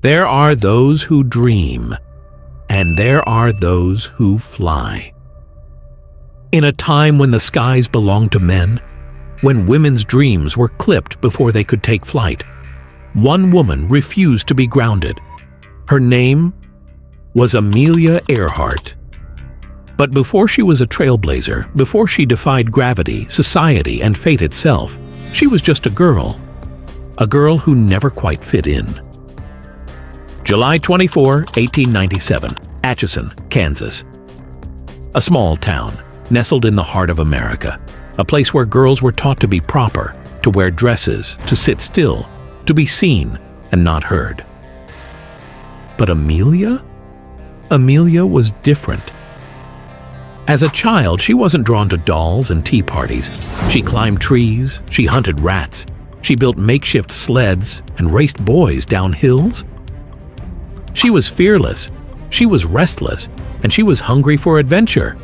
There are those who dream, and there are those who fly. In a time when the skies belonged to men, when women's dreams were clipped before they could take flight, one woman refused to be grounded. Her name was Amelia Earhart. But before she was a trailblazer, before she defied gravity, society, and fate itself, she was just a girl who never quite fit in. July 24, 1897, Atchison, Kansas. A small town, nestled in the heart of America, a place where girls were taught to be proper, to wear dresses, to sit still, to be seen and not heard. But Amelia? Amelia was different. As a child, she wasn't drawn to dolls and tea parties. She climbed trees, she hunted rats, she built makeshift sleds and raced boys down hills. She was fearless, she was restless, and she was hungry for adventure.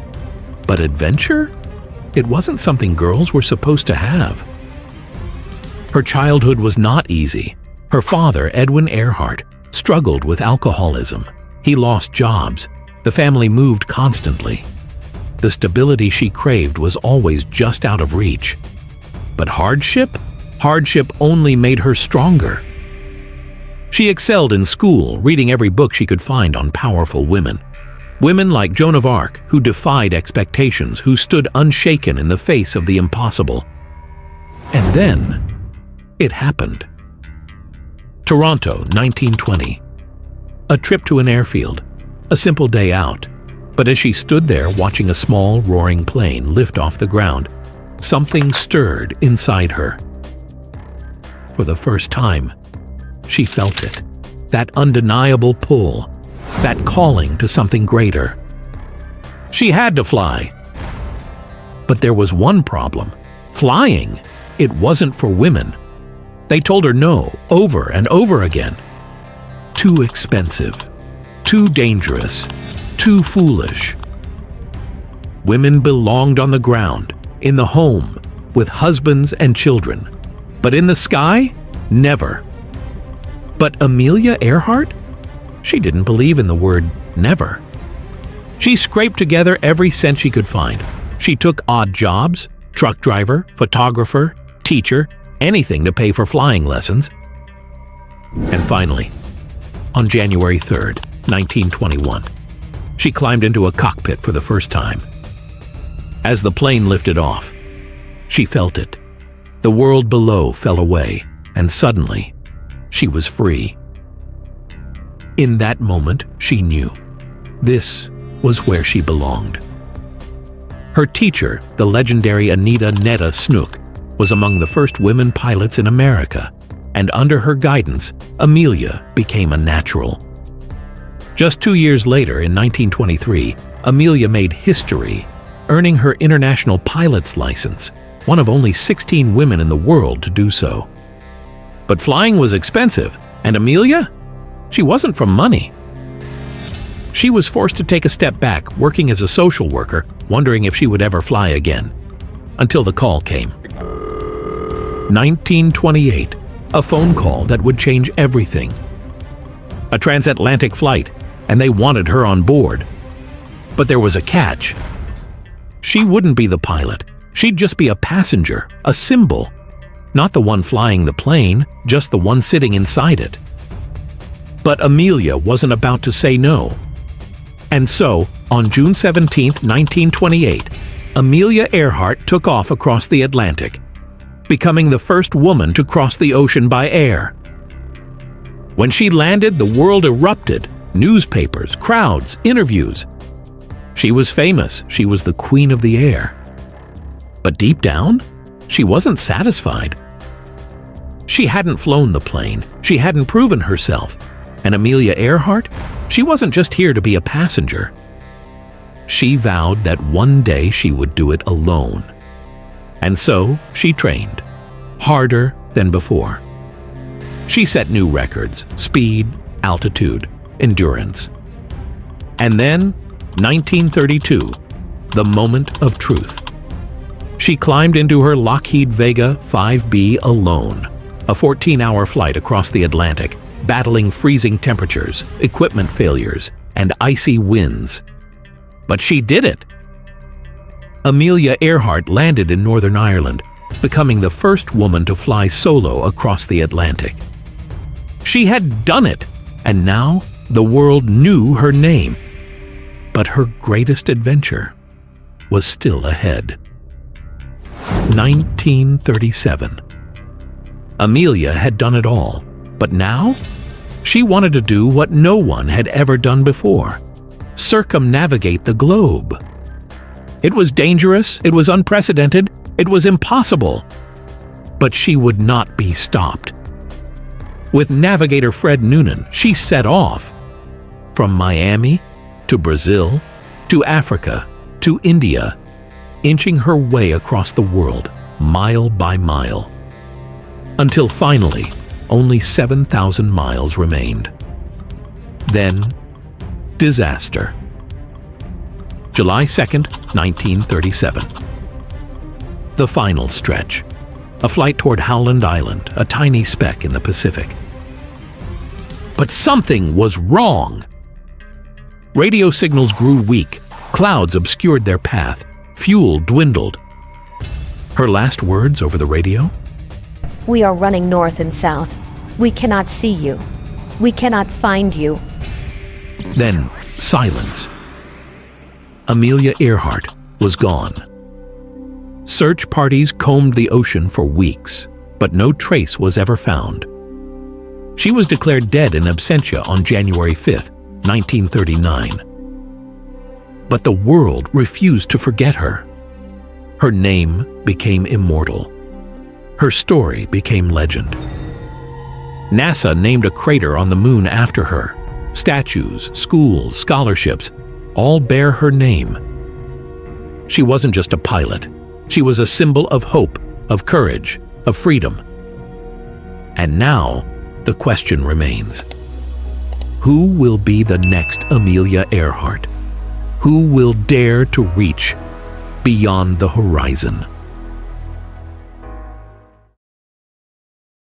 But adventure? It wasn't something girls were supposed to have. Her childhood was not easy. Her father, Edwin Earhart, struggled with alcoholism. He lost jobs. The family moved constantly. The stability she craved was always just out of reach. But hardship? Hardship only made her stronger. She excelled in school, reading every book she could find on powerful women. Women like Joan of Arc, who defied expectations, who stood unshaken in the face of the impossible. And then, it happened. Toronto, 1920. A trip to an airfield, a simple day out. But as she stood there watching a small, roaring plane lift off the ground, something stirred inside her. For the first time, she felt it. That undeniable pull, that calling to something greater. She had to fly. But there was one problem. Flying, it wasn't for women. They told her no, over and over again. Too expensive, too dangerous, too foolish. Women belonged on the ground, in the home, with husbands and children. But in the sky, never. But Amelia Earhart? She didn't believe in the word never. She scraped together every cent she could find. She took odd jobs, truck driver, photographer, teacher, anything to pay for flying lessons. And finally, on January 3rd, 1921, she climbed into a cockpit for the first time. As the plane lifted off, she felt it. The world below fell away, and suddenly, she was free. In that moment, she knew. This was where she belonged. Her teacher, the legendary Netta Snook, was among the first women pilots in America, and under her guidance, Amelia became a natural. Just 2 years later, in 1923, Amelia made history, earning her international pilot's license, one of only 16 women in the world to do so. But flying was expensive, and Amelia? She wasn't from money. She was forced to take a step back, working as a social worker, wondering if she would ever fly again. Until the call came. 1928, a phone call that would change everything. A transatlantic flight, and they wanted her on board. But there was a catch. She wouldn't be the pilot. She'd just be a passenger, a symbol. Not the one flying the plane, just the one sitting inside it. But Amelia wasn't about to say no. And so, on June 17, 1928, Amelia Earhart took off across the Atlantic, becoming the first woman to cross the ocean by air. When she landed, the world erupted. Newspapers, crowds, interviews. She was famous. She was the queen of the air. But deep down, she wasn't satisfied. She hadn't flown the plane. She hadn't proven herself. And Amelia Earhart? She wasn't just here to be a passenger. She vowed that one day she would do it alone. And so she trained, harder than before. She set new records, speed, altitude, endurance. And then, 1932, the moment of truth. She climbed into her Lockheed Vega 5B alone, a 14-hour flight across the Atlantic, battling freezing temperatures, equipment failures, and icy winds. But she did it! Amelia Earhart landed in Northern Ireland, becoming the first woman to fly solo across the Atlantic. She had done it, and now the world knew her name. But her greatest adventure was still ahead. 1937. Amelia had done it all, but now she wanted to do what no one had ever done before: circumnavigate the globe. It was dangerous, it was unprecedented, it was impossible. But she would not be stopped. With navigator Fred Noonan, she set off. From Miami to Brazil to Africa to India, inching her way across the world, mile by mile. Until finally, only 7,000 miles remained. Then, disaster. July 2nd, 1937. The final stretch. A flight toward Howland Island, a tiny speck in the Pacific. But something was wrong. Radio signals grew weak, clouds obscured their path, fuel dwindled. Her last words over the radio? "We are running north and south. We cannot see you. We cannot find you." Then, silence. Amelia Earhart was gone. Search parties combed the ocean for weeks, but no trace was ever found. She was declared dead in absentia on January 5th, 1939. But the world refused to forget her. Her name became immortal. Her story became legend. NASA named a crater on the moon after her. Statues, schools, scholarships, all bear her name. She wasn't just a pilot. She was a symbol of hope, of courage, of freedom. And now, the question remains: who will be the next Amelia Earhart? Who will dare to reach beyond the horizon?